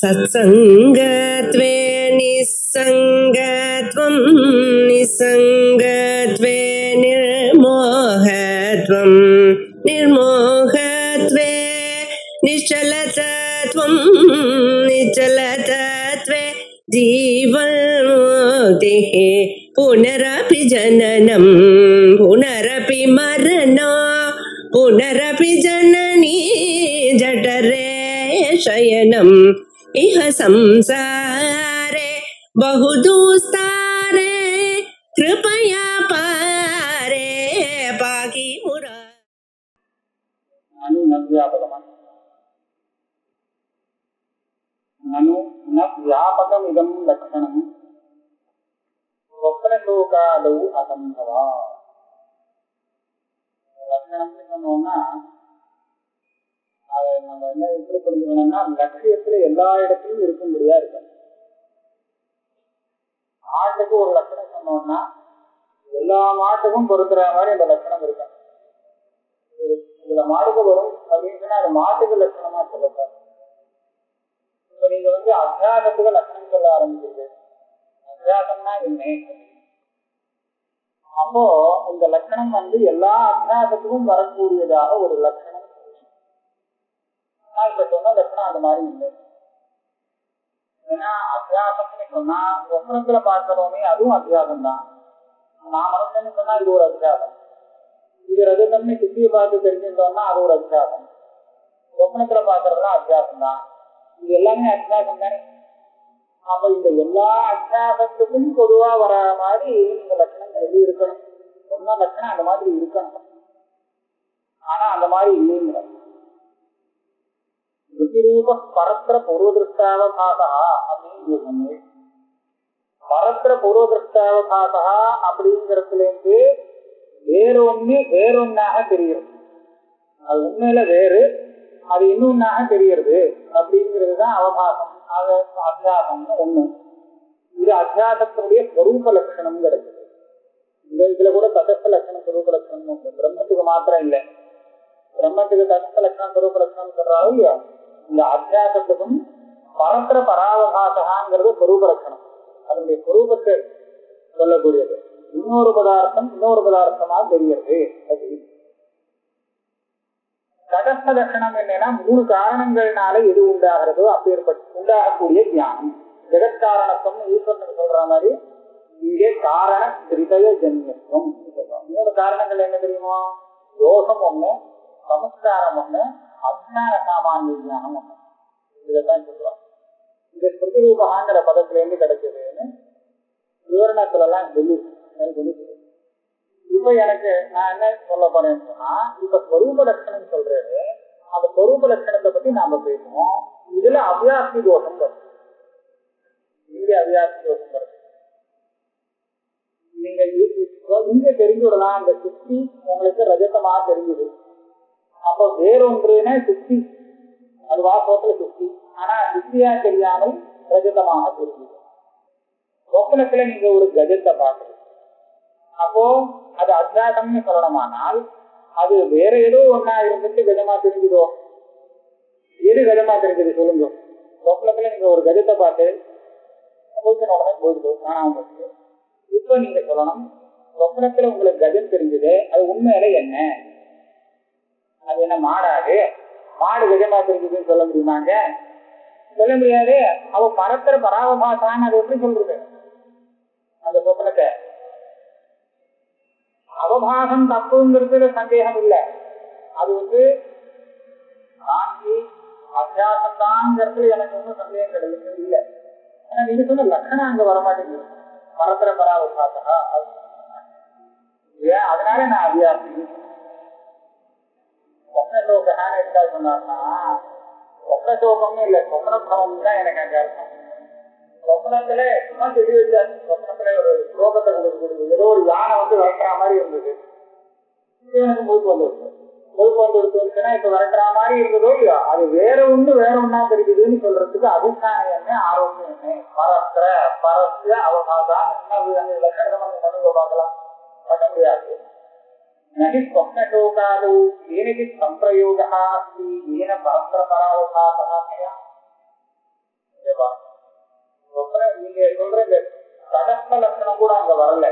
सत्संगत्वे निस्संगत्वं निस्संगत्वे निर्मोहत्वं निर्मोहत्वे निश्चलतत्वं निश्चलतत्वे जीवन्मुक्तिः पुनरपि जननं पुनरपि मरणं पुनरपि जननी जठरे शयनम् इह संसारे बहुदुस्तारे कृपया पारे पाहि मुरा ननु न व्यापकमिदं लक्षणं स्वप्नलोकादौ असंभवा லட்சணம்னு சொன்னோம்னா அதை நம்ம என்ன எப்படி புரிஞ்சுக்கணும்னா லட்சியத்துல எல்லா இடத்துலயும் இருக்கும்படியா இருக்கும். மாட்டுக்கு ஒரு லட்சணம் சொன்னோம்னா எல்லா மாட்டுக்கும் பொறுக்கிற மாதிரி அந்த லட்சணம் இருக்கும். இதுல மாட்டுக்கு வரும் அப்படின்னு சொன்னா அது மாட்டுக்கு லட்சணமா சொல்லப்படாது. இப்ப நீங்க அத்தியாசத்துக்கு லட்சணம் சொல்ல ஆரம்பிச்சிருக்கு. அத்தியாசம்னா என்ன? அப்போ இந்த லட்சணம் எல்லா அத்தியாசத்துக்கும் வரக்கூடியதாக ஒரு லட்சணம். இப்ப சொன்ன லட்சணம் அந்த மாதிரி இல்லை. ஏன்னா அத்தியாசம்னு சொன்னா சொப்னத்துல பார்க்கிறோமே அதுவும் அத்தியாசம் தான். நான் மனசுன்னு சொன்னா இது ஒரு அத்தியாசம். இது ரஜதம்னு சுத்தியை பார்த்து தெரிஞ்சுட்டோம்னா அது ஒரு அத்தியாசம். சொப்னத்துல பார்க்கறதுலாம் அத்தியாசம் தான். இது எல்லாமே அத்தியாசம் தானே. அப்ப இந்த எல்லா அத்தியாசத்துக்கும் பொதுவா வர மாதிரி இந்த லட்சணம் சொல்லி இருக்கணும். சொன்ன லட்சணம் அந்த மாதிரி இருக்கணும். ஆனா அந்த மாதிரி இல்லைங்கிற ருதிரூப பரத்திர பூர்வதிருஷ்டாவபாசா அப்படின்னு சொன்னேன். பரத்திர பூர்வதிருஷ்டாவபாசா அப்படிங்கிறதுல இருந்து வேறொன்னாக தெரிகிறது. அது உண்மையில வேறு, அது இன்னொன்னாக தெரிகிறது அப்படிங்கிறது தான் அவகாசம். அது அத்தியாசம்னு ஒண்ணு. இது அத்தியாசத்தினுடைய ஸ்வரூப லட்சணம் கிடைக்குது. இதுல கூட தடஸ்த லட்சணம் ஸ்வரூப லட்சணம் உண்டு. பிரம்மத்துக்கு மாத்திரம் இல்லை. பிரம்மத்துக்கு தடஸ்த லட்சணம் ஸ்வரூப லட்சணம் சொல்றாலும் இல்லையா, இந்த அத்தியாசத்துக்கும் பரத்திர பராவகாசகாங்கிறது ஸ்வரூப லட்சணம். அதனுடைய ஸ்வரூபத்தை சொல்லக்கூடியது. இன்னொரு பதார்த்தமா தெரிகிறது. தடஸ்த லட்சணம் என்னன்னா 3 காரணங்கள்னால எது உண்டாகிறதோ அப்பேற்பட்ட உண்டாகக்கூடிய ஞானம். ஜெகத்காரணத்துவம் ஈஸ்வரனுக்கு சொல்ற மாதிரி இங்கே காரண திரிதய ஜன்யத்துவம். 3 காரணங்கள் என்ன தெரியுமோ? தோஷம் ஒண்ணு, சமஸ்காரம் ஒண்ணு, அஜ்ஞான சாமானிய ஞானம் ஒண்ணு. இதைத்தான் சொல்லுவாங்க. இந்த ஸ்ருதிரூபகாங்கிற பதத்துல இருந்து கிடைச்சதுன்னு விவரணத்துல எல்லாம் சொல்லி. இப்ப நான் என்ன சொல்ல போறேன்னு சொன்னா, இப்ப ஸ்வரூப லட்சணம் சொல்றது, அந்த ஸ்வரூப லட்சணத்தை பத்தி நாம பேசுவோம். இதுல அவ்யாப்தி தோஷம் வரும். இங்க அவ்யாப்தி தோஷம் வருது. நீங்க இங்க தெரிஞ்சுடலாம். அந்த சுத்தி உங்களுக்கு ரஜதமா தெரிஞ்சுது. அப்ப வேறொன்றுனா சுத்தி, அது வாசத்துல சுத்தி, ஆனா சுத்தியா தெரியாமல் ரஜதமாக தெரிஞ்சுது. சொப்பனத்துல நீங்க ஒரு கஜத்தை பார்க்கறது, அப்போ அது அத்தியாசம்னு சொல்லணுமானால் அது வேற ஏதோ ஒன்னா இருந்துட்டு கஜமா தெரிஞ்சுதோ? எது கஜமா தெரிஞ்சது சொல்லுங்க. சொப்பனத்துல நீங்க ஒரு கஜத்தை பார்த்து உடனே போயிடுதோ, காணாம போயிடுது. இப்ப நீங்க சொல்லணும், சொப்பனத்துல உங்களுக்கு கஜம் தெரிஞ்சது, அது உண்மையில என்ன? அது என்ன மாடாது? மாடு கஜமா தெரிஞ்சதுன்னு சொல்ல முடியுமாங்க? சொல்ல முடியாது. அவ பரத்திர பராவபாசான்னு அது எப்படி சொல்றது? அந்த சொப்பனத்தை அவபாசம் தப்புங்கிறது சந்தேகம் இல்லை. அது காந்தி அத்தியாசம் தான்ங்கிறது எனக்கு ஒன்றும் சந்தேகம் கிடையாது இல்லை. ஆனா நீங்க சொன்ன லட்சணம் அங்க வரமாட்டேங்குது. பரத்திர பராவபாசா ஏன்? அதனால நான் அத்தியாசி சொப்னலோகான்னு எதுக்கா சொன்னார்னா, சொப்னலோகம்னு இல்லை, சொப்னபவம் தான் எனக்கு அங்க அர்த்தம். சொப்னத்துல சும்மா சொல்லி வச்சாச்சு. சொப்னத்துல ஒரு ஸ்லோகத்தை கொடுக்குது. ஏதோ ஒரு யானை விரட்டுற மாதிரி இருந்தது. எனக்கு முழுப்பு வந்துருச்சுன்னா இப்ப விரட்டுற மாதிரி இருந்ததோ இல்லையா, அது வேற ஒன்னா தெரியுதுன்னு சொல்றதுக்கு அதிஷ்டானம் என்ன, ஆரோக்கியம் என்ன? பரஸ்திர பரஸ்ய அவகாதான் லட்சணம் பண்ணுங்க பார்க்கலாம். பண்ண முடியாது. நகி ஸ்வப்னலோகாதோ ஏனகி சம்பிரயோகா அஸ்தி ஏன பரஸ்பர பராவகாசா. தடஸ்த லட்சணம் கூட அங்க வரல.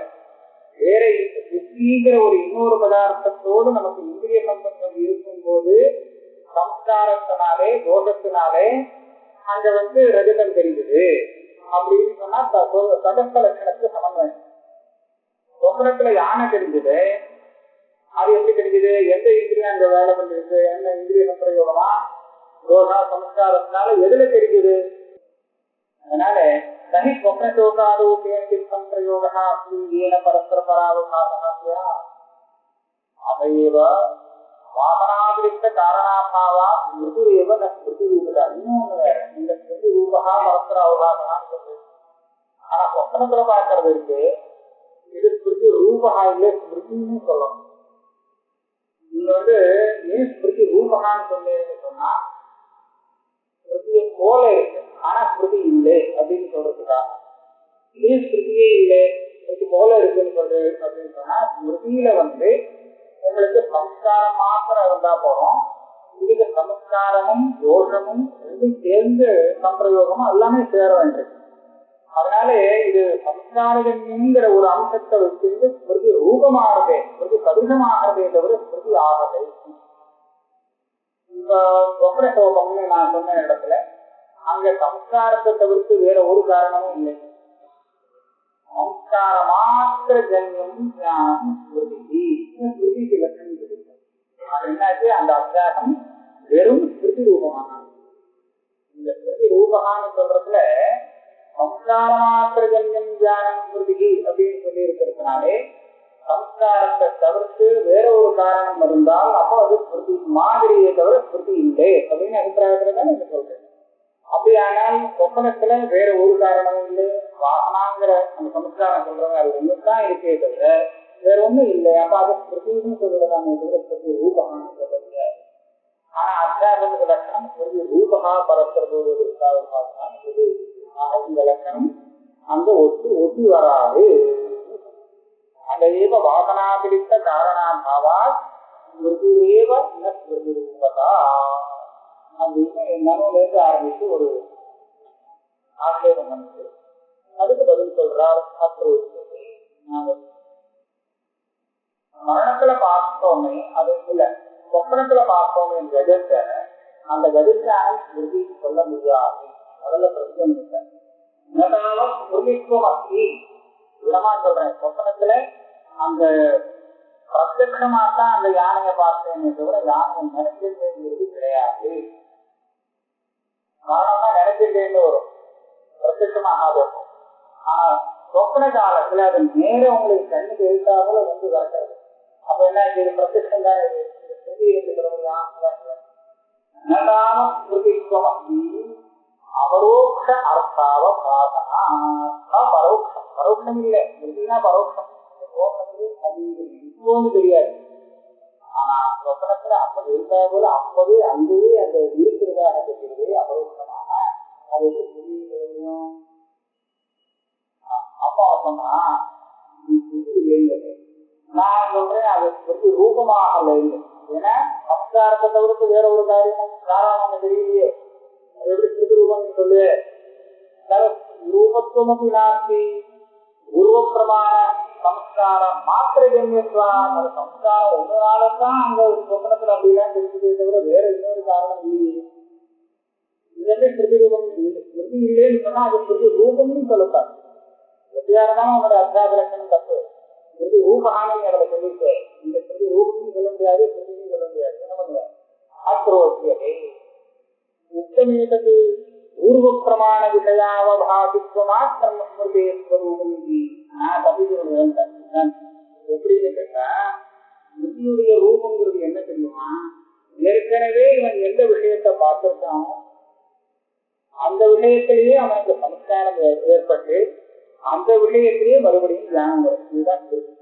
வேற புத்திங்கிற ஒரு இன்னொரு பதார்த்தத்தோடு நமக்கு இந்திரிய சம்பந்தம் இருக்கும் போது சம்ஸ்காரத்தினாலே தோஷத்தினாலே அங்க ரஜதம் தெரியுது அப்படின்னு சொன்னா தடஸ்த லட்சணத்துக்கு சமன்வயம். சொப்பனத்துல யானை தெரிஞ்சது, அது எப்படி தெரிஞ்சது? எந்த இந்திரியம் அங்க வேலை பண்ணிருக்கு? என்ன இந்திரிய சம்பிரயோகமா தோஷா சம்ஸ்காரத்தினால எதுல தெரிஞ்சது? அதனால நகி ஸ்வப்னசோகாதோபேயம் பிரயோகா ஏன பரஸ்பர பராவகாசா அதையேவ வாகனாதிரிக்த காரணாபாவா மிருதுரேவ ந ஸ்மிருதி ரூபதா. இன்னொன்னு வேற, இந்த ஸ்மிருதி ரூபா பரஸ்பர அவகாசனான்னு சொல்றது. ஆனா ஸ்வப்னத்துல பார்க்கறது இருக்கு, இது ஸ்மிருதி ரூபா இல்ல ஸ்மிருதின்னு சொல்லணும். நீங்க ஏன் ஸ்மிருதி ரூபகான்னு சொன்னீங்கன்னு சொன்னா ஸ்மிருதியை போல இருக்கு ஆனா ஸ்மிருதி இல்லை அப்படின்னு சொல்றதுக்காக. ஏன் ஸ்மிருதியே இல்லை ஸ்மிருதி போல இருக்குன்னு சொல்றது அப்படின்னு சொன்னா ஸ்மிருதியில உங்களுக்கு சம்ஸ்காரம் மாத்திரம் இருந்தா போறோம். இதுக்கு சம்ஸ்காரமும் தோஷமும் ரெண்டும் சேர்ந்து சம்பிரயோகமும் எல்லாமே சேர வேண்டும். அதனால இது சம்ஸ்காரங்கிற ஒரு அம்சத்தை வச்சிருந்து ஸ்மிருதி ரூபமாகறதே ஸ்மிருதி சதுசமாகறதே தவிர ஸ்மிருதி ஆகலை. இப்ப சொப்னசோகம்னு நான் சொன்ன இடத்துல அங்க சம்ஸ்காரத்தை தவிர்த்து வேற ஒரு காரணமும் இல்லை. சம்ஸ்கார மாத்திர ஜன்யம் ஞானம் ஸ்மிருதி ஸ்மிருதிக்கு லட்சணம் இருக்கு. அது என்னாச்சு, அந்த அத்தியாசம் வெறும் ஸ்மிருதி ரூபமான. இந்த ஸ்மிருதி ரூபகான்னு சொல்றதுல சம்ஸ்கார மாத்திர ஜன்யம் ஞானம் ஸ்மிருதி அப்படின்னு சொல்லி இருக்கிறதுனாலே சம்ஸ்காரத்தை தவிர்த்து வேற ஒரு காரணம் இருந்தால் அப்போ அது ஸ்மிருதி மாதிரியே தவிர ஸ்மிருதி இல்லை அப்படின்னு அபிப்பிராயத்துல தான் நீங்க சொல்றேன். அப்படியானால் சொப்பனத்துல வேற ஒரு காரணமும் இல்லை, வாகனாங்கிற அந்த சம்ஸ்காரம் சொல்றாங்க அது ஒண்ணுதான் இருக்கே தவிர வேற ஒண்ணும் இல்லை. அப்ப அது ஸ்மிருதின்னு சொல்லலாமே தவிர ஸ்மிருதி ரூபகான்னு சொல்ல முடியாது. ஆனா அத்தியாசத்துக்கு லட்சணம் ஸ்மிருதி ரூபகா பரஸ்பரது இந்த லட்சணம் அங்க ஒட்டி வராது. அதையேவ வாசனாபிடித்த காரணாபாவா ஸ்மிருதிரேவ ந ஸ்மிருதி ரூபதா அப்படின்னு நனவுலேருந்து ஆரம்பித்து ஒரு ஆட்சேபம் வந்து அதுக்கு பதில் சொல்றார். மரணத்துல பார்த்தோமே அது இல்ல, சொப்பனத்துல பார்த்தோமே கஜத்தை, அந்த கஜத்தான ஸ்மிருதி சொல்ல முடியாது. அதுல பிரச்சனை இல்லை. ஸ்மிருதித்துவம் அஸ்தி விதமா சொல்றேன். சொப்பனத்துல அந்த பிரத்யட்சமா தான் அந்த யானையை பார்த்தேன்னு தவிர யானையை நினைச்சிருந்தேங்கிறது கிடையாது. காரணம்னா நினைச்சிருந்தேன்னு வரும், பிரத்யட்சமாக இருக்கும். ஆனா சொப்பன காலத்துல அது நேரம் உங்களுக்கு கண்ணுக்கு எழுத்தாப்புல வரக்கிறது. அப்ப என்ன இது பிரத்யட்சம் தான். இது ஸ்மிருதி என்று சொல்ல முடியும். அபரோக்ஷ அர்த்தாவ பிரார்த்தனா பரோட்சம். பரோட்சம் இல்லை, ஸ்மிருதினா பரோட்சம். அது தெரியாது. ஆனா சொப்பனத்துல அப்ப எழுத்தா போல அப்பவே அங்கேயே அந்த இருக்கிறதாக தெரிகிறது அபரோக்ஷமாக. அது தெரியும். அப்பா சொன்னா இல்லைங்கிறது நான் சொல்றேன், அது பற்றி ரூபமாக இல்லை. ஏன்னா சம்ஸ்காரத்தை தவிர்த்து வேற ஒரு காரணம் ஒண்ணு தெரியலையே. அது எப்படி சிறு ரூபம் சொல்லு? ரூபத்துவமப்பி நாஸ்தி உருவப்பிரமாண சம்ஸ்காரம் மாத்திர ஜன்யத்வான். அது சம்ஸ்காரம் ஒன்னாலதான் அங்க சொப்பனத்துல அப்படிலாம் தெரிஞ்சதே தவிர வேற இன்னொரு காரணம் இல்லையே. இதே ஸ்மிருதி ரூபம் ஸ்மிருதி இல்லைன்னு சொன்னா அது ஸ்மிருதி ரூபம்னு சொல்லக்கூடாது. எப்படியா இருந்தாலும் அவனோட அத்தியாச லட்சணம் தப்பு. ஸ்மிருதி ரூபகானு அவளை சொல்லிட்டு இந்த ஸ்மிருதி ரூபம்னு சொல்ல முடியாது, ஸ்மிருதின்னு சொல்ல முடியாது. என்ன பண்ணுவேன்? ஆத்ரோசியதே உத்தமேதது பூர்வ பிரமாண விஷயாவபாசித்துவ மாத்திரம் ஸ்மிருதே ஸ்வரூபம். நான் தப்பிக்கிறேன் எப்படின்னு கேட்டா, ஸ்மிருதியுடைய ரூபங்கிறது என்ன தெரியுமா? ஏற்கனவே இவன் எந்த விஷயத்தை பார்த்திருக்கானோ அந்த விஷயத்திலேயே அவனுக்கு சம்ஸ்காரம் ஏற்பட்டு அந்த விஷயத்திலேயே மறுபடியும் தியானம் வரும். இதுதான் ஸ்மிருதி.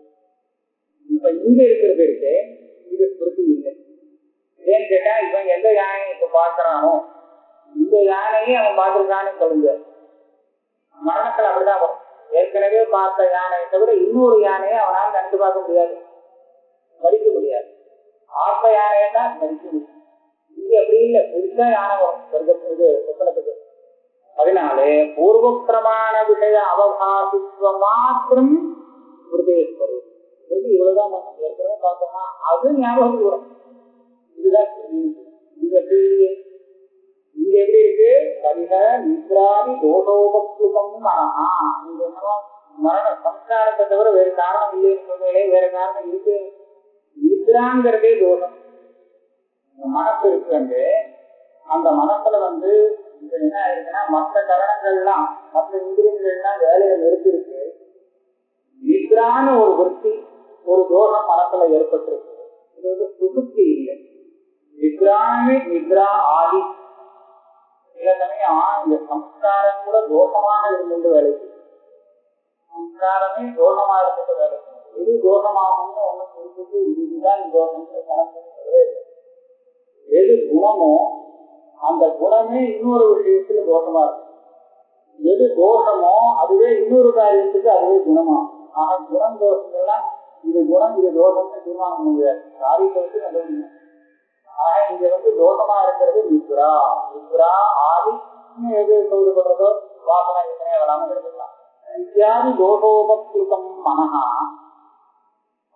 இப்ப இங்க இருக்கிறது இருக்கு, இது ஸ்மிருதி இல்லை. ஏன்னு கேட்டா இவன் எந்த யானையை இப்ப பார்க்கிறானோ இந்த யானையே அவன் பார்த்திருக்கான்னு சொல்லுங்க. மரணத்தில் அப்படிதான் வரும். ஏற்கனவே பார்த்த யானையை தவிர இன்னொரு யானையை அவனால் கண்டு பார்க்க முடியாது, மறிக்க முடியாது. ஆத்த யானையை தான் மறிக்க முடியும். இங்க அப்படி இல்லை, புதுசா யானை வரும். இது சொப்பனத்துக்கு அதனாலே பூர்வ பிரமாண விஷய அவகாசித்துவ மாத்திரம் ஹிருதயஸ்வரூபம். இவ்வளவுதான் ஏற்கனவே பார்த்தோம்னா அது ஞாபகத்துக்கு வரும். இதுதான் இங்க எப்படி இருக்கு? கலிக நித்ராதி தோஷோபக்லுகம் மனஹா. நீங்க என்னமோ மரண சம்ஸ்காரத்தை தவிர வேறு காரணம் இல்லைன்னு சொன்னாலே வேற காரணம் இருக்கு. நித்ராங்கிறதே தோஷம். மனசு இருக்கு, அந்த மனசுல என்ன ஆயிருக்குன்னா மற்ற கரணங்கள்லாம் மற்ற இந்திரியங்கள்லாம் வேலையை நிறுத்திருக்கு. நித்ரான ஒரு விருத்தி ஒரு தோஷம் மனசுல ஏற்பட்டிருக்கு. இது சுசுப்தி இல்லை. நித்ராமே நித்ரா ஆதி. சில சமயம் இந்த சம்ஸ்காரம் கூட தோஷமாக இருந்து வேலை செய்யும். சம்ஸ்காரமே தோஷமா இருந்துட்டு வேலை செய்யும். எது தோஷமாகும்னு ஒண்ணு குறிப்பிட்டு இதுதான் தோஷம் கணக்கு. எது குணமோ அந்த குணமே இன்னொரு விஷயத்துல தோஷமா இருக்கும். எது தோஷமோ அதுவே இன்னொரு காரியத்துக்கு அதுவே குணமாகும். ஆனா குணம் தோஷங்கள்லாம் இது குணம் இது தோஷம்னு தீர்மானம் பண்ண முடியாது. காரியத்தை வச்சு நல்ல. ஆக இங்க தோஷமா இருக்கிறது நித்ரா. நித்ரா ஆதி எது சொல்லுபடுறதோ வாசனை இத்தனை வராமல் எடுத்துக்கலாம். இத்தியாதி தோஷோபக்ருதம் மனஹா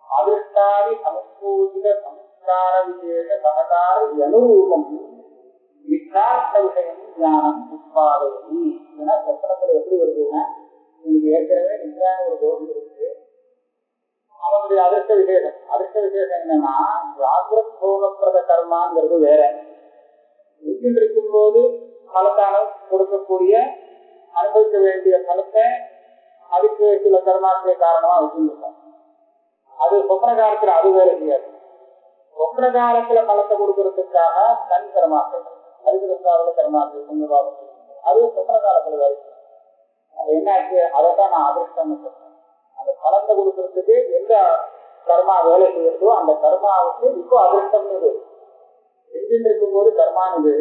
அதிர்ஷ்டாதி சமஸ்பூஜித சம்ஸ்கார விசேஷ சககார அனுரூபம் வித்யார்த்த விஷயம் ஞானம் உட்பாதவி. ஏன்னா சொப்பனத்துல எப்படி வருதுன்னா உங்களுக்கு ஏற்கனவே நித்ரான ஒரு தோஷம் இருக்கு. அவனுடைய அதிர்ஷ்ட விசேஷம் என்னன்னா ஜாகிரத் போகப்பிரத கர்மாங்கிறது வேற. வீட்டில் இருக்கும் போது பலத்தான கொடுக்கக்கூடிய அனுபவிக்க வேண்டிய பலத்தை அதுக்கு சில கர்மாக்களை காரணமா வச்சுருக்கோம். அது சொப்ன காலத்துல அது வேலை செய்யாது. சொப்ன காலத்துல பலத்தை கொடுக்கறதுக்காக தனி கர்மாக்கள் அதுக்கு கர்மாக்கள் கொஞ்சம் பாவங்கள் அது சொப்ன காலத்துல வேலை செய்யும். அது என்ன ஆச்சு? அதைத்தான் நான் அதிர்ஷ்டம்னு சொல்றேன். அந்த பலத்தை கொடுக்கறதுக்கு எந்த கர்மா வேலை செய்யறதோ அந்த கர்மாவுக்கு இப்போ அதிர்ஷ்டம்னு செஞ்சுட்டு இருக்கும் போது கர்மானது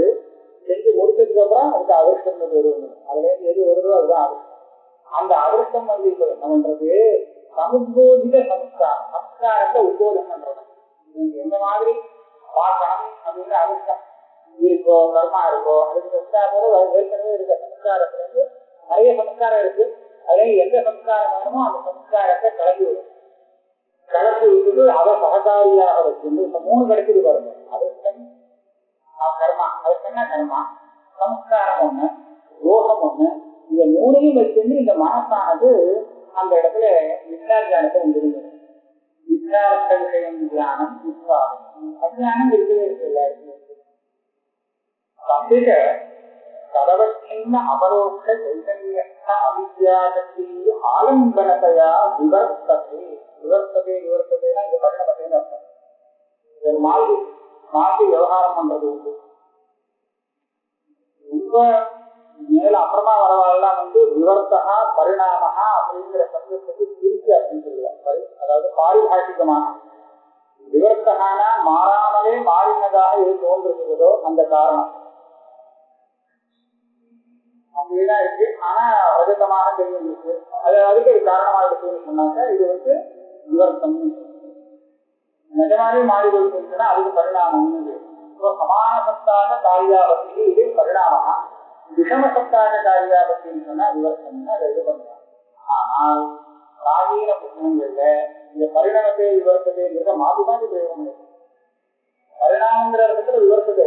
செஞ்சு முடிச்சதுக்கு அப்புறம் அதுக்கு அதிர்ஷ்டம்னு பேரு. அதுல இருந்து எது வருதோ அதுதான் அதிர்ஷ்டம். அந்த அதிர்ஷ்டம் இப்ப என்ன பண்றது? சமுத்போதித சம்ஸ்காரத்தை உத்போதம் பண்றது. எந்த மாதிரி பார்க்கணும் அப்படிங்கிற அதிர்ஷ்டம் இருக்கோ கர்மா இருக்கோ அதுக்கு போது ஏற்கனவே இருக்க சம்ஸ்காரத்துல இருந்து நிறைய சம்ஸ்காரம் இருக்கு. அதே எந்த சம்ஸ்காரம் வேணுமோ அந்த சம்ஸ்காரத்தை கலந்து விடும். கலந்து விட்டுட்டு அதை சககாரியாக வச்சிருந்து இப்ப 3 கிடைக்குது பாருங்க. அதிர்ஷ்டம் கர்மா. அதிர்ஷ்டம்னா கர்மா, சம்ஸ்காரம் ஒண்ணு, யோகம் ஒண்ணு. இந்த 3ஐயும் வச்சிருந்து இந்த மனசானது அந்த இடத்துல வித்யாஜானத்தை உண்டிருந்தது. வித்யார்த்த விஷயம் தியானம் அஜானம் இருக்கவே இருக்கு எல்லா இடத்துலயும். கதவச்சின்ன அபரோக்ஷ சைதன்ய அவித்யாசக்தி ஆலம்பனத்தையா விவர்த்ததே இங்க பரிணமத்தைன்னு அர்த்தம். மாற்றி விவகாரம் பண்றது உண்டு. ரொம்ப மேல அப்புறமா வரவாள்லாம் விவர்த்தகா பரிணாமகா அப்படிங்கிற சப்தத்துக்கு பிரிச்சு அப்படின்னு சொல்லுவாங்க. அதாவது பாரிபாஷிகமாக விவர்த்தகானா மாறாமலே மாறினதாக எது தோன்றுகிறதோ அந்த காரணம் அப்படின்னா இருக்கு. ஆனா ரஜதமாக தெரிஞ்சிருக்கு. அதுக்கு காரணமா இருக்குன்னு சொன்னாங்க. இது விவர்த்தம். நிஜமாவே மாறி போயிருச்சுன்னா அதுக்கு பரிணாமம்னு. சமான சத்தாக காரியாபத்தி இது பரிணாமமா, விஷம சத்தாக காரியாபத்தின்னு சொன்னா விவர்த்தம்னு அதை இது பண்ணலாம். ஆனால் பிராச்சீன புத்தகங்கள்ல இந்த பரிணாமத்தை விவர்த்ததைங்கிறத மாற்றி மாற்றி பிரயோகம் இருக்கு. பரிணாமங்கிற இடத்துல விவர்த்ததை,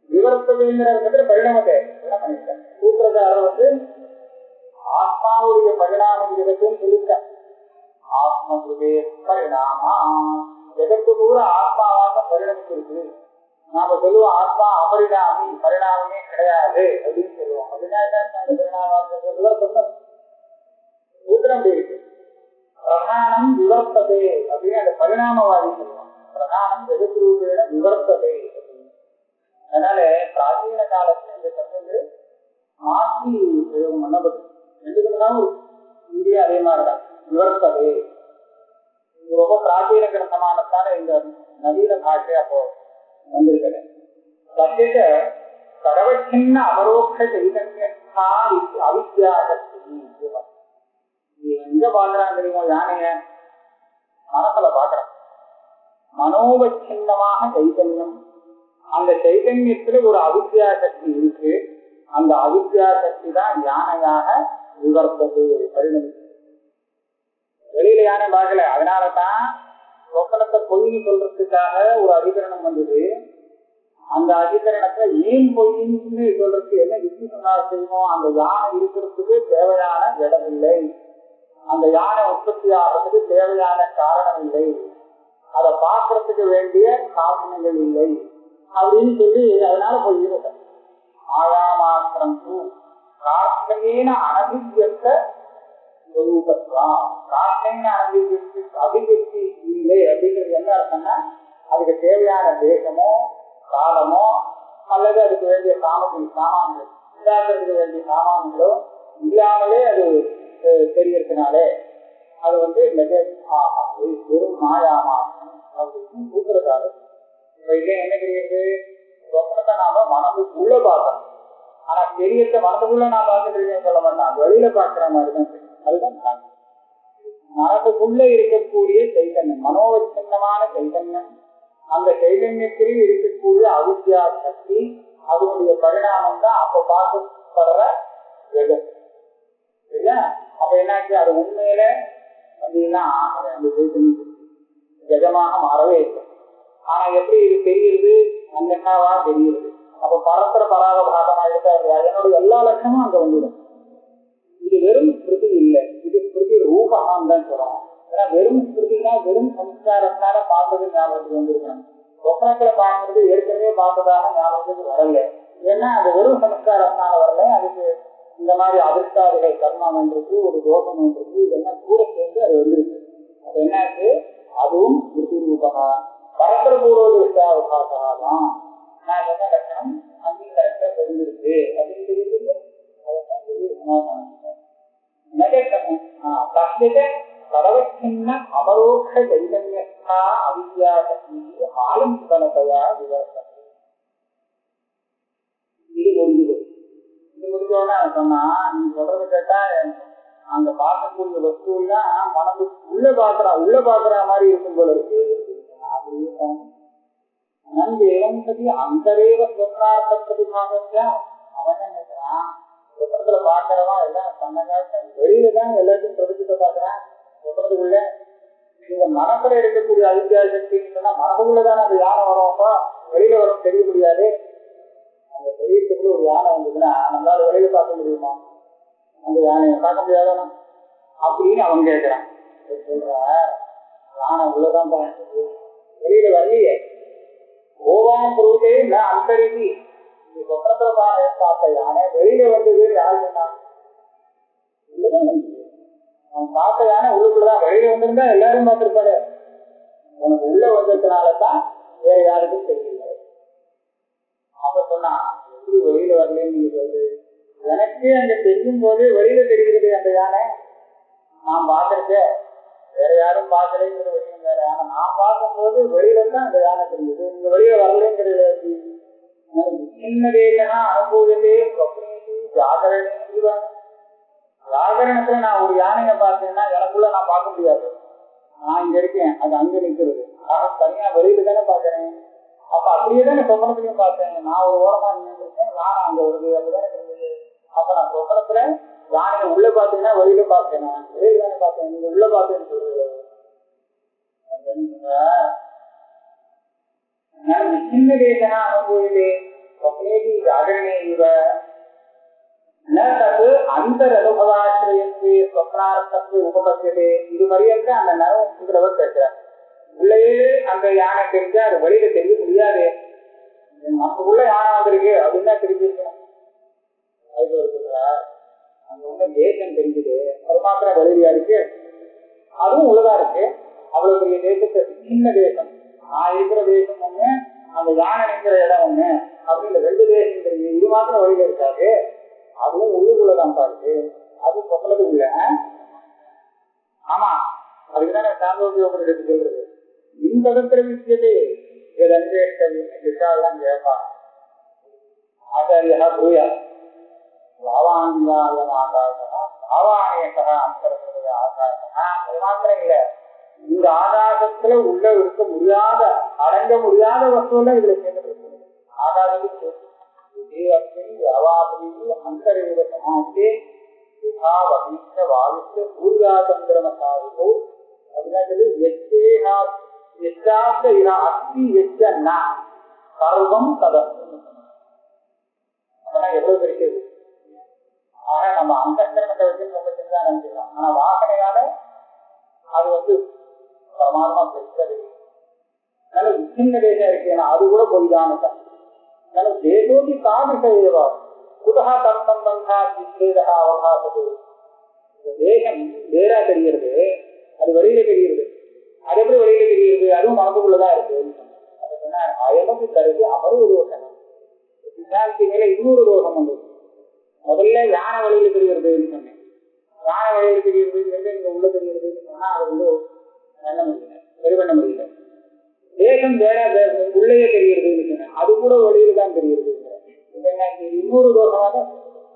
விவர்த்ததைங்கிற இடத்துல பரிணாமத்தை என்ன பண்ணிருக்கேன். சூத்திரக்காரர் ஆத்மாவுடைய பரிணாமம் ஜெகத்துன்னு சொல்லியிருக்காங்க. ஆத்மகுருவே பரிணாமா, ஜெகத்து கூட ஆத்மாவாக பரிணமிச்சிருக்கு. நாம சொல்லுவோம் ஆத்மா அபரிணாமி, பரிணாமமே கிடையாது அப்படின்னு சொல்லுவோம். அப்படின்னா என்ன பரிணாமம் சூத்திரம் அப்படி இருக்கு. பிரதானம் விவர்த்ததே அப்படின்னு அந்த பரிணாமவாதி சொல்லுவாங்க. பிரதானம் ஜெகத்ரூபேன விவர்த்ததே அப்படின்னு. அதனால பிராச்சீன காலத்துல இந்த சட்டங்கள் மாற்றி பிரயோகம் பண்ணப்பட்டு ரெண்டுக்குனாலும் இந்தியா அதே மாதிரிதான் விவர்த்ததே. ரொம்ப பிராச்சீன கிரந்தமானதான இந்த நவீன பாஷை அப்போ வந்திருக்கிறேன். சத்திய கடவச்சின்ன அபரோக்ஷ சைதன்ய அவித்யாசக்தி எங்க பாக்குறான் தெரியுமோ? யானைய மனசுல பாக்குறான். மனோவச்சின்னமாக சைதன்யம், அந்த சைதன்யத்துல ஒரு அவித்யாசக்தி இருக்கு. அந்த அவித்யா சக்தி தான் யானையாக விவர்த்தது பரிணமிச்சு. வெளியில யானை பார்க்கல, அதனாலதான் சொப்பனத்தை பொய்னு சொல்றதுக்காக ஒரு அதிகரணம் வந்தது. அந்த அதிகரணத்தை ஏன் பொய்ன்னு சொல்றதுக்கு என்ன யுக்தி சொன்னால் செய்வோம்? அந்த யானை இருக்கிறதுக்கு தேவையான இடம் இல்லை, அந்த யானை உற்பத்தி ஆகிறதுக்கு தேவையான காரணம் இல்லை, அதை பார்க்கறதுக்கு வேண்டிய சாதனங்கள் இல்லை அப்படின்னு சொல்லி அதனால போய் இருக்க ஆயாமாத்திரம் கார்த்தேன அனபிவியக்த கார்த்தேன அபிவியக்தி இல்லை அப்படிங்கிறது என்ன அர்த்தம்னா அதுக்கு தேவையான தேசமோ காலமோ அல்லது அதுக்கு வேண்டிய சாமான்கள் உண்டாக்குறதுக்கு வேண்டிய சாமான்களோ இல்லாமலே அது தெரியறதுனாலே அது ஆகாது, வெறும் மாயாமாத்திரம் அப்படின்னு கூப்பிடுறதாரு. என்ன தெரியுது? சொப்பனத்தை நாம மனதுக்குள்ள பார்க்கணும். ஆனா தெரியறத மனதுக்குள்ள நான் பார்த்துட்டு சொல்ல மாட்டான், வெளியில பார்க்கிற மாதிரிதான் தெரியும். அதுதான் மனதுக்குள்ள இருக்கக்கூடிய சைதன்யம், மனோவச்சன்னமான சைதன்யம், அந்த சைதன்யத்தில் இருக்கக்கூடிய அவித்யா சக்தி, அதனுடைய பரிணாமம் தான் அப்ப பார்க்கப்படுற ஜெகத். சரியா? அப்ப என்னாச்சு? அது உண்மையில அப்படின்னா அந்த சைதன்யம் ஜெகமாக மாறவே இல்லை. ஆனா எப்படி இது தெரியுது? அங்கன்னாவா தெரியுது. அப்ப பரஸ்பர பராக பாகமா இருக்கா? என்னுடைய எல்லா லட்சமும் அங்க வந்துடும். இது வெறும் ஸ்மிருதி இல்லை, இது ஸ்மிருதி ரூபகான் தான் சொல்லணும். ஏன்னா வெறும் ஸ்மிருதினா வெறும் சம்ஸ்காரத்தினால பார்த்தது ஞாபகத்துக்கு வந்திருக்கணும். சொப்னத்துல பார்க்கறது ஏற்கனவே பார்த்ததாக ஞாபகத்துக்கு வரல. ஏன்னா அது வெறும் சம்ஸ்காரத்தினால வரல, அதுக்கு இந்த மாதிரி அதிர்ஷ்டாதிகள் கர்மம் இருக்கு, ஒரு தோஷம் இருக்கு, இதெல்லாம் கூட சேர்ந்து அது வந்துருக்கு. அது என்னாச்சு? அதுவும் ஸ்மிருதி ரூபகா பரஸ்பர பூர்வதான். நான் என்ன லட்சணம் அங்கீகாரத்துல தெரிஞ்சிருக்கு அப்படின்னு தெரியுது. அபரோக்ஷ சைதன்யா அவித்யா சக்தி ஆலம் சுகனத்தையா விவர்த்தது. இது முடிஞ்சது. இது முடிஞ்சோன்னா சொன்னா நீங்க சொல்றது கேட்டா அங்க பார்க்கக்கூடிய வஸ்து எல்லாம் மனது உள்ள பாக்குற மாதிரி இருக்கும் போல இருக்கு. அந்தரேவ சொன்னார்த்தா அவன் என்ன நினைக்கிறான்? சொப்பனத்துல பாக்குறவா எல்லாம் சொன்ன காலத்துல வெளியில தான் எல்லாத்தையும் பிரதிபத்தை பாக்குறான். சொப்பனத்துக்குள்ள நீங்க மனசுல இருக்கக்கூடிய அவித்யா சக்தின்னு சொன்னா மனசுக்குள்ளதானே அந்த யானை வரும்ப்பா, வெளியில வரும் தெரிய முடியாது. அந்த தெரியத்துக்குள்ள ஒரு யானை வந்ததுன்னா நம்மளால வெளியில பார்க்க முடியுமா? அந்த யானையை பார்க்க முடியாதானா அப்படின்னு அவன் கேட்கிறான். சொல்ற யானை உள்ளதான் பார்க்குது, வெளியில வரலையே. ஓவாம் பொருளே அந்தரிதி சொப்பனத்துல பார்த்த யானை வெளியில வந்தது யாரு சொன்னான்? உள்ளதான் வந்தது. அவன் பார்த்த யானை உள்ளுக்குள்ளதான், வெளியில வந்திருந்தா எல்லாரும் பார்த்திருப்பாரு. உனக்கு உள்ள வந்ததுனாலதான் வேற யாருக்கும் தெரியல. அவன் சொன்னா எப்படி வெளியில வரலன்னு நீங்க சொல்றது? எனக்கே அங்க தெரியும் போது வெளியில தெரிகிறது அந்த யானை. நான் பார்த்திருக்கேன், வேற யாரும் பார்க்கலைங்கிற விஷயம் வேற. ஆனா நான் பார்க்கும்போது வெளியில தான் அந்த யானை தெரியுது, நீங்க வெளியில வரலங்கிறது சின்னதேனா அனுபவத்தே ஜாகரணே. ஜாகரணத்துல நான் ஒரு யானையை பார்த்தேன்னா எனக்குள்ள நான் பார்க்க முடியாது. நான் இங்க இருக்கேன், அது அங்க நிற்கிறது. தனியா வெளியில தானே பாக்குறேன். அப்ப அப்படியே தானே சொப்பனத்திலையும் பார்த்தேன். நான் ஒரு ஓரமா நின்றுருக்கேன், யானை அங்க வருது, அப்படிதானே தெரியுது. அப்ப நான் சொப்பனத்துல யானையை உள்ள பார்த்தீங்கன்னா வெளியில பார்த்தேன், நான் வெளியில தானே பார்த்தேன், நீங்க உள்ள பார்த்தேன்னு சொல்றது. சின்னதேனா அனுபவத்தே स्वप्नेति जागरणे इव न तत् अंतर अनुभवाश्रयत्वे स्वप्नार्थत्वे उपपद्यते. இது மரியல்ல அந்த நரவங்கிறவர் பேசுறார். உள்ளே அந்த யானை தெரிஞ்சா அது வெளியில தெரிய முடியாது. நமக்குள்ள யானை வந்திருக்கு அப்படின்னா தெரிஞ்சிருக்கணும். அதுக்கு ஒரு சொல்றார், அங்க உள்ள தேசம் தெரிஞ்சுது, அது மாத்திரம் வெளியிலா இருக்கு, அதுவும் உள்ளதா இருக்கு. அவ்வளவு பெரிய தேசத்தை, சின்ன தேசம், நான் இருக்கிற தேசம் ஒண்ணு, அந்த யானை நிற்கிற இடம் ஒண்ணு அப்படின்னு ரெண்டு தேசம் தெரியுது. இது மாத்திரம் வழியில இருக்காது, அதுவும் உள்ளுக்குள்ளதான் பாருக்கு. அது சொப்பனது உள்ள. ஆமா, அதுக்குதான் சாந்தோபியோகம் எடுத்து சொல்றது. இந்த இடத்துல விஷயத்தை எல்லாம் கேட்பான் ஆச்சாரியா பூயா பாவானிவாயம் ஆகாசனா பாவானேசா அந்தரக்கூடிய ஆகாசனா. அது மாத்திரம் இல்ல, இந்த ஆகாசத்துல உள்ள இருக்க முடியாத, அடங்க முடியாத வசூல இதுல சேர்ந்து ஆகாசத்துக்கு அந்தரேவ சமாஜே வகிஷ்ட வாயுஷ்ட சூர்யாச்சந்திரமசாவிதோ அப்படின்னா சொல்லி அஸ்தி எச்சன்னா சர்வம் ததஸ்து. அப்படின்னா எவ்வளவு இருக்கிறது. ஆக நம்ம அந்தஸ்கரணத்தை வச்சு ரொம்ப சின்னதா நினைச்சிடலாம். ஆனா வாசனையால அது பிரமாதமா பெற்றது. அதனால விசின்ன தேசம் இருக்கேன்னா அது கூட பொய்தான. அதனால தேசோதி காவிஷேவா புதா தம் சம்பந்தா விசேதா அவகாசது. தேசம் வேறா தெரிகிறது, அது வெளியில தெரிகிறது. அது எப்படி வெளியில தெரிகிறது? அதுவும் மனதுக்குள்ளதான் இருக்கு. அது சொன்னா அயமதி கருது அவரு ஒரு தோஷம். சித்தாந்தி மேல இன்னொரு தோஷம் வந்தது. முதல்ல யானை வழியில தெரிகிறதுன்னு சொன்னேன். யானை வழியில தெரிகிறது நீங்க உள்ள தெரிகிறதுன்னு சொன்னா அது பண்ண முடியல, சரி பண்ண முடியல. தேசம் வேற உள்ளேயே தெரிகிறதுன்னு சொன்னேன், அது கூட வழியில தான் தெரிகிறது. இன்னொரு தோஷமாக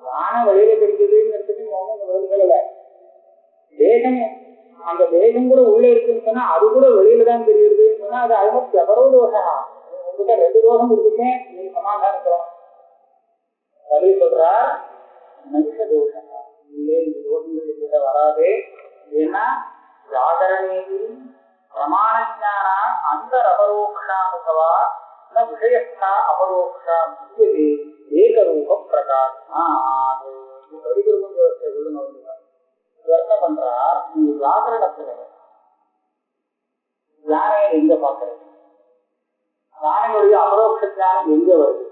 யானை வழியில தெரிகிறதுங்கிறதுக்கு ஒன்றும் சொல்லல. தேசம் அந்த தேசம் கூட உள்ள இருக்குன்னு சொன்னா அது கூட வெளியில தான் தெரியுதுன்னு சொன்னா அது அதுவும் எவரோ தோஷம். உங்ககிட்ட 2 தோஷம் கொடுத்துட்டேன், நீ சமாதானிக்கலாம். பதில் சொல்றார் மனுஷ தோஷம் இல்லே, இந்த தோஷங்கள் கிட்ட வராது. ஏன்னா ஜாகரணேதி பிரமாணஜான அந்தரபரோக்ஷானுபவா விஷயஸ்தா அபரோக்ஷா முக்கியதே ஏகரூப பிரகாசம். பிரதிகிருமம் என்ன பண்றா, நீங்க ஜாகரணத்துல யானையை எங்க பாக்குறது? யானையுடைய அபரோக்ஷ ஞானம் எங்க வருது?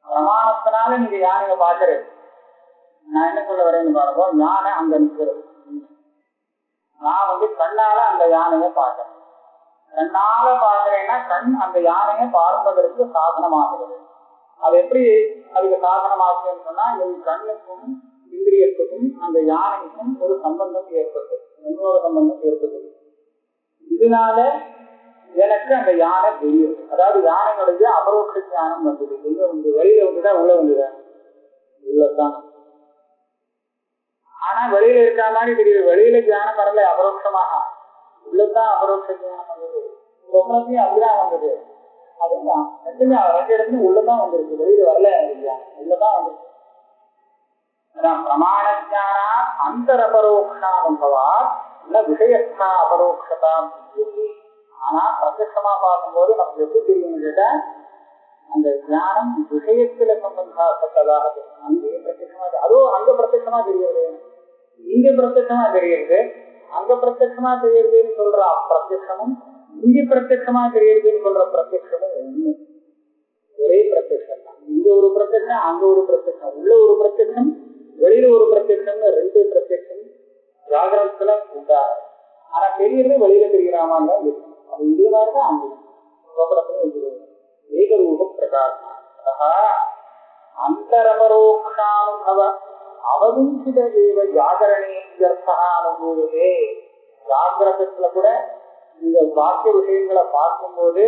பிரமாணத்தினால நீங்க யானையை பாக்குறது. நான் என்ன சொல்ல வரேன்னு பாருங்க, யானை அங்க நிற்கிறது. நான் கண்ணால அந்த யானையை பார்க்கிறேன். கண்ணால பாக்குறேன்னா கண் அந்த யானையை பார்ப்பதற்கு சாதனமாகிறது. அது எப்படி அதுக்கு சாதனமாகுதுன்னு சொன்னா, என் கண்ணுக்கும் இந்திரியத்துக்கும் அந்த யானைக்கும் ஒரு சம்பந்தம் ஏற்பட்டது, இன்னொரு சம்பந்தம் ஏற்பட்டது. இதனால எனக்கு அந்த யானை தெரியுது. அதாவது யானைகளுடைய அபரோக்ஷ ஞானம் வந்தது. எங்க வெளியில வந்துதான் உள்ள வந்துதான் உள்ளதான். ஆனா வெளியில இருக்கிற மாதிரி தெரியுது. வெளியில ஞானம் வரல, அபரோக்ஷமாக உள்ளதான் அபரோக்ஷ ஞானம் வந்தது. சொன்னத்தையும் அப்படிதான் வந்தது. அதுதான் 2 இடத்துலயும் உள்ளதான் வந்திருக்கு, வெளியில வரல. உள்ளதான் வந்திருக்கு. பிரமாணஜான அந்தரபரோக்ஷானுபவா இல்ல விஷயஸ்தா அபரோக்ஷதா. ஆனா பிரத்யட்சமா பார்க்கும்போது நமக்கு எப்படி தெரியும் கேட்டா, அந்த ஞானம் விஷயத்துல சம்பந்தப்பட்டதாக தெரியும். அங்கேயும் பிரத்யட்சமா, அதுவும் அங்க பிரத்யட்சமா தெரியுது, இங்க பிரத்யட்சமா தெரியுது. அங்க பிரத்யட்சமா தெரியுதுன்னு சொல்ற அப்பிரத்யட்சமும் இங்க பிரத்யட்சமா தெரியுதுன்னு சொல்ற பிரத்யட்சமும் ஒண்ணு, ஒரே பிரத்யட்சம் தான். இங்க ஒரு பிரத்யட்சம், அங்க ஒரு பிரத்யட்சம், உள்ள ஒரு பிரத்யட்சம், வெளியில ஒரு பிரத்யட்சம், 2 பிரத்யட்சம் ஜாகிரத்துல உண்டாரு. ஆனா தெரியுது வெளியில தெரிகிறாமான்னு தான் இருக்கும். அது இதே மாதிரிதான் அங்கேயும் ஏகரூப பிரகாசம். அந்தரபரோக்ஷானுபவ அவகுஞ்சித தேவ ஜாகரணே அனுபவதே. ஜாகிரத்துல கூட இந்த வாக்கிய விஷயங்களை பார்க்கும்போது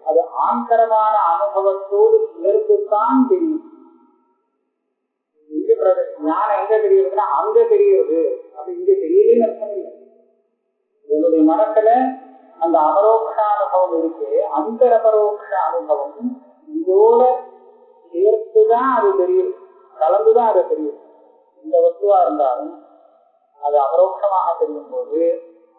அது ஆந்தரமான அனுபவத்தோடு சேர்ந்துதான் தெரியும். ஞானம் எங்க தெரியுதுன்னா அங்க தெரியுது, அது இங்க தெரியலன்னு அர்த்தம் இல்லை. என்னுடைய மனசுல அந்த அபரோக்ஷ அனுபவம் இருக்கு, அந்தரபரோக்ஷ அனுபவம் இதோட சேர்த்துதான் அது தெரியுது, கலந்துதான் அது தெரியும். இந்த வஸ்துவா இருந்தாலும் அது அபரோக்ஷமாக தெரியும் போது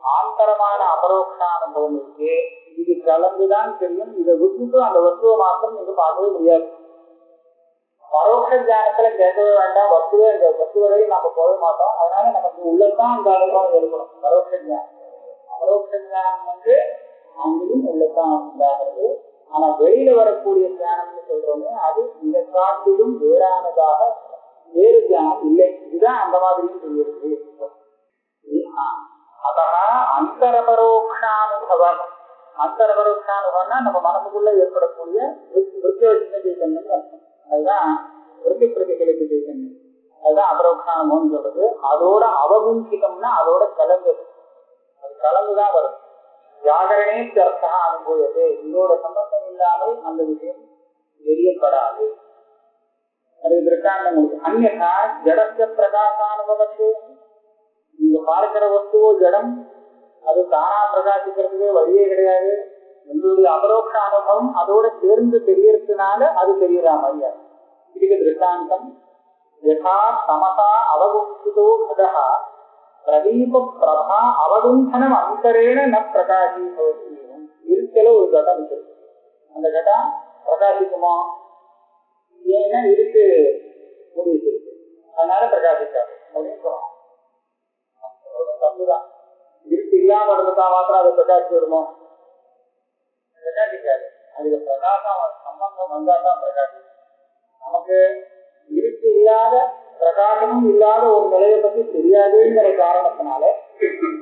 ஆந்தரமான அபரோக்ஷ அனுபவம் இருக்கு, இது கலந்துதான் தெரியும். இதை விட்டுட்டு அந்த வஸ்துவை மாத்திரம் நீங்க பார்க்கவே முடியாது. பரோட்ச தியானத்துல கேட்கவே வேண்டாம், வஸ்துவே இந்த வஸ்து வரை நாம போக மாட்டோம். அதனால நமக்கு உள்ளதான் அந்த அனுபவம் இருக்கணும். பரோட்ச தியானம், அபரோக்ஷ தியானம் அங்கேயும் உள்ளதான் உண்டாகிறது. ஆனா வெளியில வரக்கூடிய தியானம்னு சொல்றோமே, அது இந்த காட்டிலும் வேறானதாக வேறு தியானம் இல்லை. இதுதான் அந்த மாதிரியும் தெரியுது. அத அந்தரபரோக்ஷானுபவம், அந்தரபரோக்ஷானுபவம்னா நம்ம மனசுக்குள்ள ஏற்படக்கூடிய விருத்தியோஜன சைத்தன்யம் அர்த்தம். அதுதான் விருத்தி பிரதிகளுக்கு சைத்தன்யம், அதுதான் அபரோக்ஷானுபவம் சொல்றது. அதோட அவகுஞ்சிதம்னா அதோட கலந்தது, அது கலந்துதான் வரும். ஜாகரணே அர்த்தா அனுபவத்தை இதோட சம்பந்தம் இல்லாமல் அந்த விஷயம் தெரியப்படாது. அது திருஷ்டாந்தம். அந்நா ஜடஸ்ய பிரகாசானுபவத்தை, நீங்க பார்க்கிற வஸ்துவோ ஜடம், அது தானா பிரகாசிக்கிறதுக்கு வழியே கிடையாது. எங்களுடைய அபரோக்ஷ அனுபவம் அதோட சேர்ந்து தெரியறதுனால அது தெரியற மாதிரியா. இதுக்கு திருஷ்டாந்தம் யதா தமசா அவகும்சிதோ கடஹ பிரதீப பிரபா அவகுண்டனம் அந்தரேன ந பிரகாசிப்போம். இருக்கல ஒரு கட்டம் இருக்கு, அந்த கட்டம் பிரகாசிக்குமா? ஏன்னா இருக்கு முடிவு இருக்கு, அதனால பிரகாசிக்காது அப்படின்னு சொல்லலாம். தப்புதான். இருக்கு இல்லாம இருந்ததா மாத்திரம் அதை பிரகாசி வருமோ? பிரகாசிக்காது. அதுக்கு பிரகாசம் சம்பந்தம் வந்தாதான் பிரகாசி. நமக்கு இருக்கு இல்லாத பிரகாசமும் இல்லாத ஒரு நிலையை பத்தி தெரியாதுங்கிற காரணத்தினால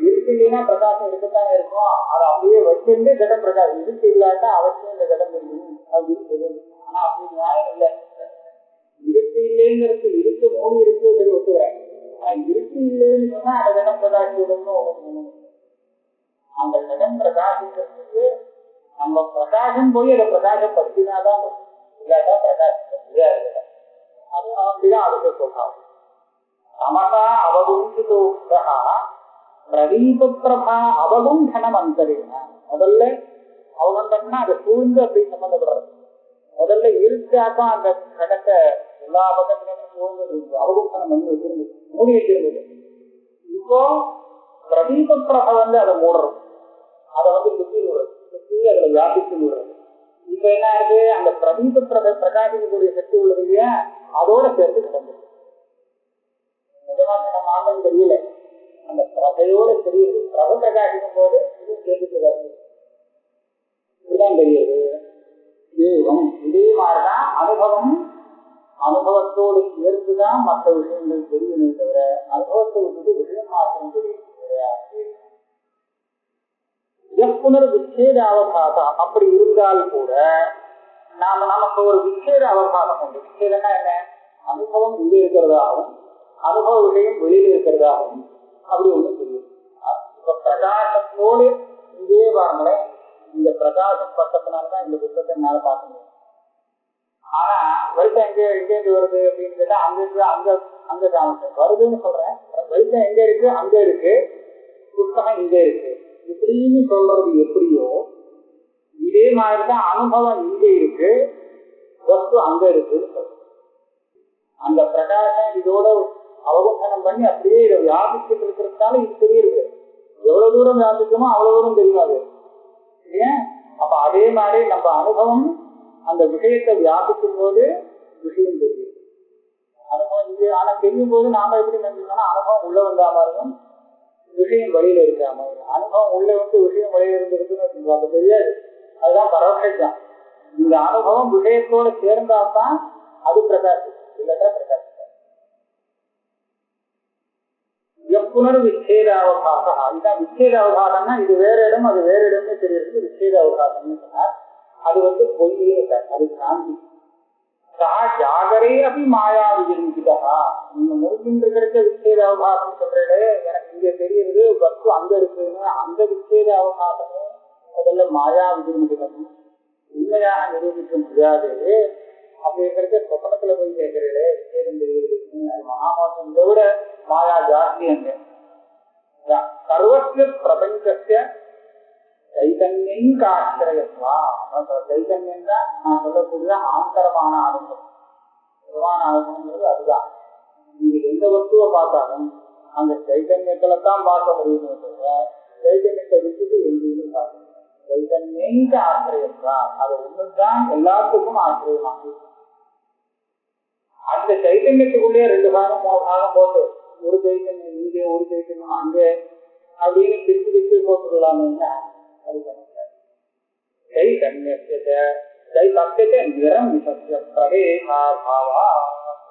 இருக்கு இல்லைன்னா பிரகாசம் இருக்கத்தானே இருக்கும். அதை அப்படியே வச்சிருந்து கடம் பிரகாசம். இருக்கு இல்லாட்டா அவசியம் இந்த கடம் இருக்கணும் அப்படின்னு சொல்லுது. ஆனா அப்படி நியாயம் இல்லை. இருக்கு இல்லைங்கிறது இருக்கு மூணு இருக்கு ஒத்துக்கிறேன். ஆனா இருக்கு இல்லைன்னு சொன்னா அந்த கடம் பிரகாசிக்கணும்னு ஒண்ணு. அந்த கடம் பிரகாசிக்கிறதுக்கு நம்ம பிரகாசம் போய் அதை பிரகாசப்படுத்தினாதான் இல்லாட்டா பிரகாசிக்க முடியாது. அது அப்படிதான் அடுத்த சொல்றாங்க. தமசா அவகுண்டிதோ பிரதீப பிரபா அவகுண்டனம் அந்தரேன. முதல்ல அவகுண்டம்னா அதை சூழ்ந்து அப்படி சம்பந்தப்படுறது. முதல்ல இருக்காதான் அந்த கடத்தை எல்லா பக்கத்திலுமே சூழ்ந்து அவகுண்டனம் பண்ணி வச்சிருந்தது, மூடி வச்சிருந்தது. இப்போ பிரதீப பிரபா அதை மூடுறது, அதை சுத்தி விடுறது, சுத்தி அதுல வியாபித்து விடுறது. இப்ப என்ன ஆகுது, அந்த பிரதீப பிரகாசிக்கக்கூடிய சக்தி உள்ளது இல்லையா, அதோட சேர்த்து கிடந்தது. நிஜமா மாற்றம் தெரியல, அந்த பிரபையோட தெரியுது. பிரப பிரகாசிக்கும் போது இது சேர்த்து வருது, இதுதான் தெரியுது. இதே மாதிரிதான் அனுபவம், அனுபவத்தோடு சேர்த்துதான் மற்ற விஷயங்கள் தெரியுமே தவிர அனுபவத்தை விட்டு விஷயம் மாற்றம் தெரியும். புனர் விச்சேத அவகாசம் அப்படி இருந்தால் கூட நமக்கு ஒரு விச்சேத அவகாசம் உண்டு. விச்சேதம்னா என்ன? அனுபவம் இங்கே இருக்கிறதாகவும் அனுபவ விஷயம் வெளியில இருக்கிறதாகவும் அப்படி ஒண்ணு தெரியும். இப்ப பிரகாசத்தோடு இங்கே பாருங்களேன், இந்த பிரகாசம் பட்டத்தினால்தான் இந்த புத்தகத்தை என்னால பார்க்க முடியும். ஆனா வெளிச்சம் எங்கேருந்து வருது அப்படின்னு கேட்டா அங்கிருந்து அங்க காமிச்சேன் வருதுன்னு சொல்றேன். வெளிச்சம் எங்க இருக்கு? அங்க இருக்கு. புத்தகம் இங்க இருக்கு. இப்படின்னு சொல்றது எப்படியோ இதே மாதிரிதான் அனுபவம் இங்க இருக்கு, வஸ்து அங்க இருக்குன்னு சொல்றோம். அந்த பிரகாசம் இதோட அவகாசனம் பண்ணி அப்படியே இதை வியாபிச்சுட்டு இருக்கிறதுனால இது தெரியுது. எவ்வளவு தூரம் வியாபிக்குமோ அவ்வளவு தூரம் தெரியாது. ஏன்? அப்ப அதே மாதிரி நம்ம அனுபவம் அந்த விஷயத்தை வியாபிக்கும் போது விஷயம் தெரியும். அனுபவம் இங்கே ஆனா தெரியும் போது நாம எப்படி நினைச்சோம்னா அனுபவம் உள்ள வந்தா மாதிரியும் விஷயம் வெளியில இருக்காம, அனுபவம் உள்ள விஷயம் வெளியில இருந்திருக்குன்னு அப்ப தெரியாது. அதுதான் பரோட்சம். இந்த அனுபவம் விஷயத்தோட சேர்ந்தாதான் அது பிரகாசி, இல்லட்டா பிரகாசி. புனர் விச்சேத அவகாசம், இதுதான் விச்சேத அவகாசம்னா இது வேற இடம் அது வேற இடம்னு தெரியுது. விச்சேத அவகாசம்னு சொன்னார். அது பொய்யே இல்லை, அது சாந்தி. ஜாகரே அப்படி மாயா விஜயிக்கிட்டா. நீங்க முடிஞ்சின்னு இருக்கிற விச்சேத அவகாசம் சொல்றே, எனக்கு இங்க தெரியுது வஸ்து அங்க இருக்குன்னு, அந்த விச்சேத அவகாசமே முதல்ல மாயா விஜயிக்கிட்டம் உண்மையாக நிரூபிக்க முடியாது. அப்படி இருக்கிற சொப்பனத்துல போய் கேட்கிறே விச்சேதம் தெரியுது. மகாமோசம் இதை விட மாயா ஜாஸ்தி. அங்க சர்வஸ்ய பிரபஞ்சஸ்ய சைதன்யம் காஷ்டயத்வா. சைதன்யம் தான் நான் சொல்லக்கூடிய ஆந்தரமான அனுபவம். பொதுவான அனுபவங்கிறது அதுதான். நீங்க எந்த வஸ்துவை பார்த்தாலும் அந்த சைதன்யத்தில்தான் பார்க்க முடியுமே தவிர சைதன்யத்தை விட்டுட்டு எங்கேயும் பார்க்க முடியும். சைதன்யம் ஆசிரியத்வா, அது ஒண்ணுதான் எல்லாத்துக்கும் ஆசிரியமாக. அந்த சைதன்யத்துக்குள்ளே 2 பாகம் 3 பாகம் போட்டு ஒரு சைதன்யம் இங்கே ஒரு சைதன்யம் அங்கே அப்படின்னு பிரிச்சு போட்டுக்கலாம்னா அது சைதன்யத்தை நிறம் விசத்திய பிரவேசா பாவா.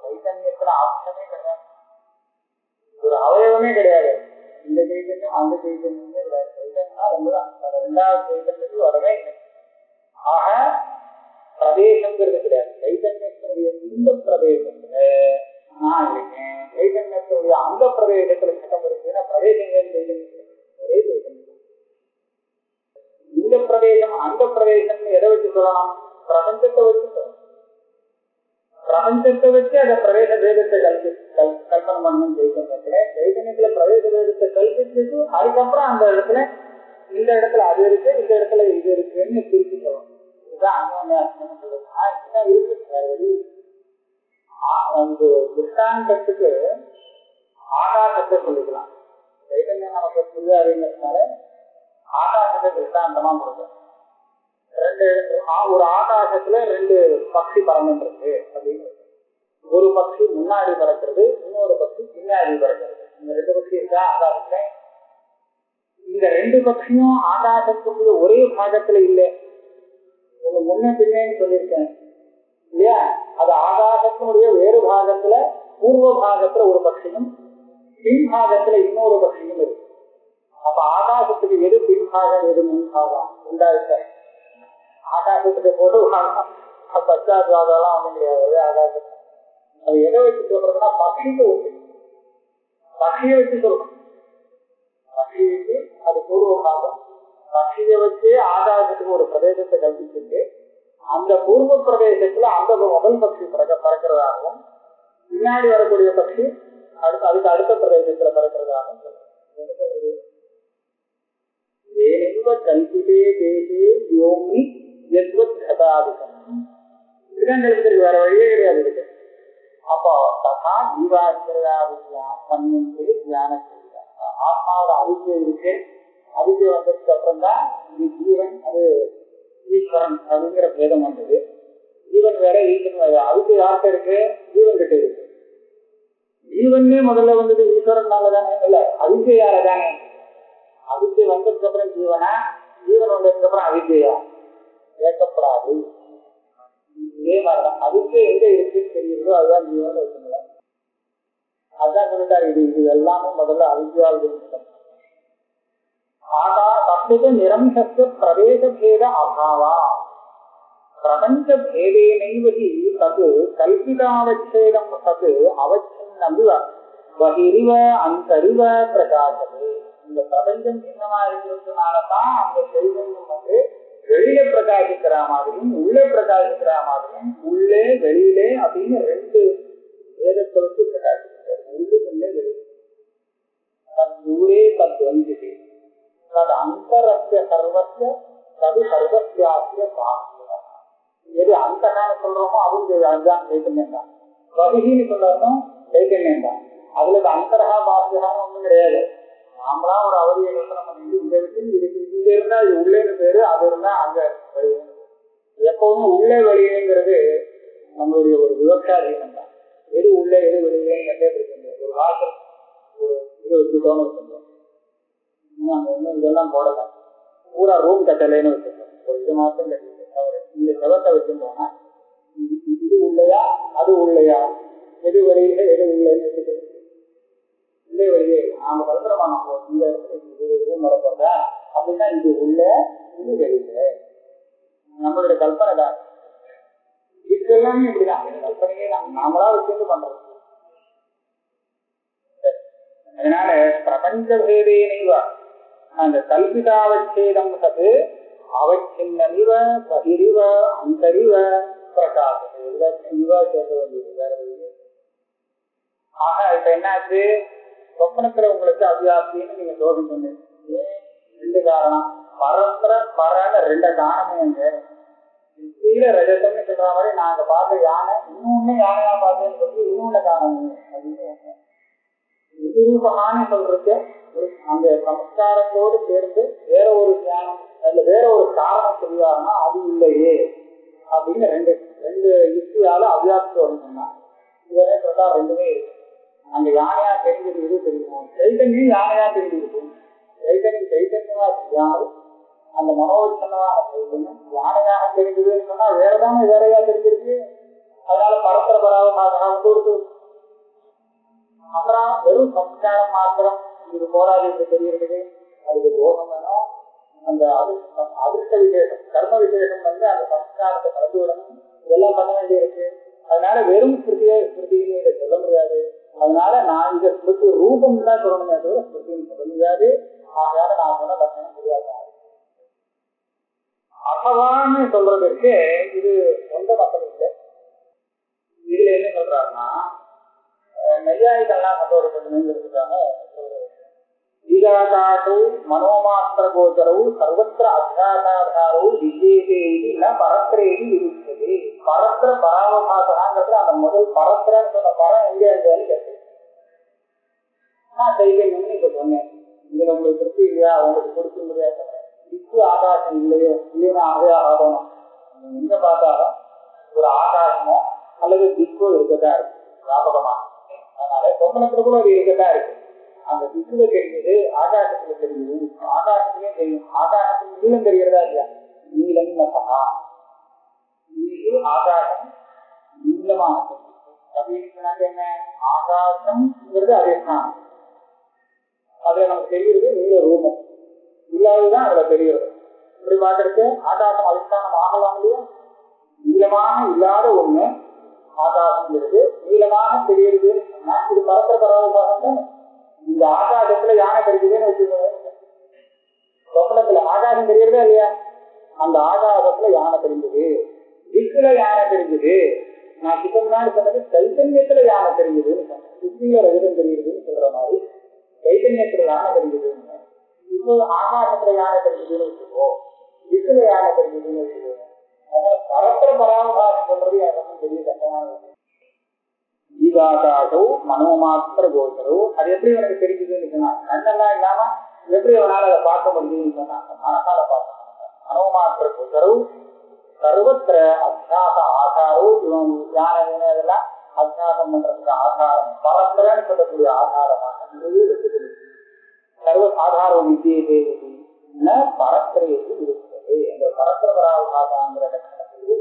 சைதன்யத்துல அம்சமே கிடையாது, ஒரு அவயவமே கிடையாது. இந்த சைதன்யம் அந்த சைதன்யமே கிடையாது. சைதன்யம் ரொம்பதான் ரெண்டாவது சைதன்யத்துக்கு வரவே இல்லை. ஆக பிரதேசங்கிறது கிடையாது. சைதன்யத்தினுடைய இந்த பிரதேசத்துல நான் இருக்கேன், சைதன்யத்தினுடைய அந்த பிரதேசத்துல சட்டம் இருக்குன்னா பிரதேசங்கள் சைதன்யம் ஒரே சைதன்யம். இந்த பிரதேசம் அந்த பிரதேசம் எதை வச்சு சொல்லலாம்? பிரபஞ்சத்தை வச்சு சொல்லலாம். பிரபஞ்சத்தை வச்சு அதை பிரதேச வேதத்தை கல்பனை பண்ணணும். சைதன்யத்துல பிரதேச வேதத்தை கல்பிச்சுட்டு அதுக்கப்புறம் அந்த இடத்துல இந்த இடத்துல அது இருக்கு, இந்த இடத்துல இது இருக்குன்னு பிரிச்சு சொல்லணும். இதுதான் அந்யோன்யாசனம் சொல்றது. இதுதான் இருக்கு வேற வழி. திருஷ்டாந்தத்துக்கு ஆகாசத்தை சொல்லிக்கலாம். சைதன்யம் நமக்கு புரியாதுங்கிறதுனால ஆகாசத்தை திருஷ்டாந்தமா கொடுக்கும். ஒரு ஆகாசத்துல 2 பட்சி பறந்துட்டு இருக்கு அப்படின்னு. ஒரு பட்சி முன்னாடி பறக்கிறது, இன்னொரு பட்சி பின்னாடி பறக்கிறது. இந்த 2 பட்சி இருக்கா ஆகாசத்துல. இந்த 2 பட்சியும் ஆகாசத்துக்குள்ள ஒரே பாகத்துல இல்லை. உங்க முன்ன பின்னேன்னு சொல்லியிருக்கேன் இல்லையா? அது ஆகாசத்தினுடைய வேறு பாகத்துல பூர்வ பாகத்துல ஒரு பட்சியும் பின் பாகத்துல இன்னொரு பட்சியும் இருக்கு. அப்ப ஆகாசத்துக்கு எது பின்பாகம் எது முன்பாகம் உண்டாயிருக்க? ஆகாசத்துக்கு பொது பாகம் பச்சாத் பாகம்லாம் ஒண்ணும் கிடையாது. ஆகாசம் அது எதை வச்சு சொல்றதுன்னா பட்சிக்கு ஒன்று, பட்சியை வச்சு சொல்லணும். பட்சியை வச்சு அது பூர்வ பாகம். பட்சியை வச்சு ஆகாசத்துக்கு ஒரு பிரதேசத்தை கல்பிச்சுட்டு அந்த பூர்வ பிரதேசத்துல அந்த முதல் பட்சி பறக்கிறதாகவும் பின்னாடி வரக்கூடிய பட்சி அதுக்கு அடுத்த பிரதேசத்துல பறக்கிறதாகவும் சொல்றது. கல்பிதே தேசே யோமி யத்வத் கதாதிகம். இதுதான் தெரிவித்திருக்கு, வேற வழியே கிடையாது இருக்கு. அப்போ ததா ஜீவாச்சரியாவித்யானே தியான ஆத்மாவோட அவித்தியை இருக்கு. அவித்தியை வந்ததுக்கு அப்புறம் தான் இது ஜீவன், அது ஈஸ்வரன் அப்படிங்கிற பேதம் வந்தது. ஜீவன் வேற ஈஸ்வரன் வேற. அவித்தியை யார்கிட்ட இருக்கு? ஜீவன் கிட்ட இருக்கு. ஜீவனே முதல்ல வந்தது ஈஸ்வரன் தானே? இல்ல, அவித்தியை யார தானே? அவித்தியை வந்ததுக்கு அப்புறம் ஜீவனா, ஜீவன் வந்ததுக்கு அப்புறம் அவித்தியா? கேட்கப்படாது. இதே மாதிரிதான் அவித்தியை எங்க இருக்குன்னு தெரியுதோ அதுதான் ஜீவன் வச்சுங்களா. அதுதான் சொல்லிட்டாரு, இது எல்லாமே முதல்ல அவித்தியால் இருந்துட்டோம். தத்துவ நிரம்சஸ்ய பிரவேச பேத அபாவா பிரபஞ்ச பேதேனைவஹி தது கல்பிதாவச்சேதம் தது அவச்சின்னமிவ பகிரிவ அந்தரிவ பிரகாசமே. இந்த பிரபஞ்சம் சின்னமா இருக்கிறதுனாலதான் அந்த சைதன்யம் வந்து வெளியில பிரகாசிக்கிற மாதிரியும் உள்ளே பிரகாசிக்கிற மாதிரியும், உள்ளே வெளியிலே அப்படின்னு 2 வேதத்தை வச்சு பிரகாசிக்கிறார். உள்ளுக்குள்ளே வெளியே தூரே தத்வந்திதே தது அந்தரஸ்ய சர்வஸ்ய தது சர்வஸ்யாஸ்ய பாக்கியம். எது அந்தகான சொல்றோமோ அதுதான் சைத்தன்யம் தான். வகின்னு சொல்றதும் சைத்தன்யம் தான். அதுல அந்தரகா பாக்கியகான்னு ஒண்ணும் கிடையாது. நாமளா ஒரு அவதியை யோசனை பண்ணிட்டு இங்க விட்டு இங்க இருந்தா இது உள்ளேன்னு பேரு, அது இருந்தா அங்க வெளியே. எப்பவுமே உள்ளே வெளியேங்கிறது நம்மளுடைய ஒரு விவசாயம் தான். எது உள்ளே எது வெளியே எங்கே பிடிக்க ஒரு வாசல் ஒரு இது வச்சுட்டோம்னு வச்சுருந்தோம். அங்க ஒன்றும் இதெல்லாம் போடல, பூரா ரூம் கட்டலைன்னு வச்சிருக்கோம். ஒரு இது மாத்திரம் கட்டிட்டு இந்த செவத்தை வச்சிருந்தோம்னா இது உள்ளையா அது உள்ளையா, எது வெளியில எது உள்ளேன்னு வச்சுட்டு உள்ளே வெளியே நாம கல்பனை இந்த இடத்துல ரூம் வரப்போதா அப்படின்னா இது உள்ள இது வெளியில நம்மளுடைய கல்பனை தான். இது எல்லாமே இப்படிதான் கல்பனையே தான், நாமளா வச்சிருந்து பண்றது. அதனால பிரபஞ்ச பேதேனைவா அந்த கல்பிதாவச்சேதம் சது அவச்சின்னமிவ பகிரிவ அந்தரிவ பிரகாசம். எல்லாத்தையும் இவா சேர்க்க வேண்டியது வேற வழியே. ஆக இப்ப என்னாச்சு, சொப்பனத்துல உங்களுக்கு அவ்வியாப்தின்னு நீங்க தோஷம் சொன்னீங்க. ஏன்? 2 காரணம். பரஸ்பர பரன்னு 2 காரணமே. கீழே ரஜத்தம்னு சொல்ற மாதிரி நாங்க பார்த்த யானை இன்னொன்னு யானையா பார்த்தேன்னு சொல்லி இன்னொன்னு காரணமே அப்படின்னு விரூபகான்னு சொல்றதுக்கு அந்த சமஸ்காரத்தோடு சேர்ந்து வேற ஒரு தியானம் அதுல வேற ஒரு காரணம் சொல்லுவாருன்னா அது இல்லையே அப்படின்னு 2 யுக்தியால அவ்வியாப்தி வரணும்னா இதுவரை சொல்றா 2மே இருக்கு. அங்க யானையா தெரிஞ்சது எது தெரியுமோ, சைத்தன்யம் யானையா தெரிஞ்சிருக்கும். சைத்தன்யமா தெரியாது, அந்த மனோவிச்சனமான சைத்தன்யம் யானையாக தெரிஞ்சதுன்னு சொன்னா வேறதானே வேறையா தெரிஞ்சிருக்கு. அதனால பரஸ்பர பராவமாக கொடுத்து அப்புறம் வெறும் சம்ஸ்காரம் மாத்திரம் இது போராது என்று தெரிகிறது. அதுக்கு தோஷம் வேணும். அந்த அதிர்ஷ்ட விசேஷம் கர்ம விசேஷம் வந்து அந்த சம்ஸ்காரத்தை கலந்து விடணும். இதெல்லாம் பண்ண வேண்டியிருக்கு. அதனால வெறும் ஸ்மிருதின்னு இதை சொல்ல முடியாது. அதனால நான் இதை ஸ்மிருதி ரூபம் தான் சொல்லணுமே தவிர ஸ்மிருதின்னு சொல்ல முடியாது. ஆகையால நான் சொன்ன லட்சணம் முடியாது. அசவான்னு சொல்றதுக்கு இது சொந்த மக்கள் இல்லை. இதுல என்ன சொல்றாருன்னா நையாயிகள்லாம் சந்தோஷப்பட்டு இருக்காங்க. இத ஈகாகாசோ மனோமாத்திர கோச்சரவு சர்வத்திர அத்தியாசாதாரோ விஜேதே ந பரத்திரேதி விருத்ததே. பரத்திர பராவபாசனாங்கிறதுல அந்த முதல் பரத்திரன்னு சொன்ன பரம் எங்கே இருந்தாலும் கேட்டு நான் சைதன்யம்னு இப்ப சொன்னேன். இதுல உங்களுக்கு திருப்தி இல்லையா, உங்களுக்கு கொடுக்க முடியாது. திக்கு ஆகாசம் இல்லையோ இல்லைன்னா அதே ஆகணும். எங்க பார்த்தாலும் ஒரு ஆகாசமோ அல்லது திக்கோ இருக்கதான் இருக்கு ஞாபகமா. அதனால சொப்பனத்துல கூட அது இருக்கதான் இருக்கு. அந்த திக்குல தெரிஞ்சது ஆகாசத்துல தெரிஞ்சது, ஆகாசத்துலயும் தெரியும். ஆகாசத்துக்கு நீளம் தெரிகிறதா இல்லையா, நீளம் நசமா ஆகாசம் நீளமாக அப்படின்னு என்ன, ஆகாசம்ங்கிறது அதிஷ்டானம். அதுல நமக்கு தெரிகிறது நீல ரூபம் இல்லாததுதான் அதுல தெரிகிறது. இப்படி பார்க்கறதுக்கு ஆகாசம் அதிஷ்டானம் ஆகலாம் இல்லையா. நீளமாக இல்லாத ஒண்ணு ஆகாசம்ங்கிறது நீளமாக தெரியுது. இது பரத்திர பராவபாசம் தான். இந்த ஆகாசத்துல யானை தெரியுதுன்னு வச்சுக்கோங்க. சொப்பனத்துல ஆகாசம் தெரியுறதா இல்லையா, அந்த ஆகாசத்துல யானை தெரிஞ்சது, திக்குல யானை தெரிஞ்சது. நான் கிட்ட முன்னாடி சொன்னது சைத்தன்யத்துல யானை தெரிஞ்சதுன்னு சொன்னேன். சுத்தியில ரஜதம் தெரியுதுன்னு சொல்ற மாதிரி சைத்தன்யத்துல யானை தெரிஞ்சதுன்னு. இப்போ ஆகாசத்துல யானை தெரிஞ்சதுன்னு வச்சுக்கோ, திக்குல யானை தெரிஞ்சதுன்னு வச்சுக்கோ. பரத்திர பராவபாசம் சொல்றது எனக்கு பெரிய கஷ்டமான விஷயம். ஈகாகாசோ மனோமாத்திர கோச்சரோ அது எப்படி எனக்கு தெரிஞ்சதுன்னு சொன்னாங்க. கண்ணெல்லாம் இல்லாம எப்படி அவனால அதை பார்க்க முடியுதுன்னு சொன்னாங்க. மனசால பார்க்கணும். மனோமாத்திர கோச்சரோ சர்வத்திர அத்தியாச ஆதாரோ. இவன் யானை இதெல்லாம் அத்தியாசம் பண்றதுக்கு ஆதாரம் பரத்திரன்னு சொல்லக்கூடிய ஆதாரமாக சர்வ ஆதாரோ வித்தியதே பரத்திரையை இருக்கிறது. அந்த பரத்திர பராவகாசாங்கிற லட்சணத்துக்கு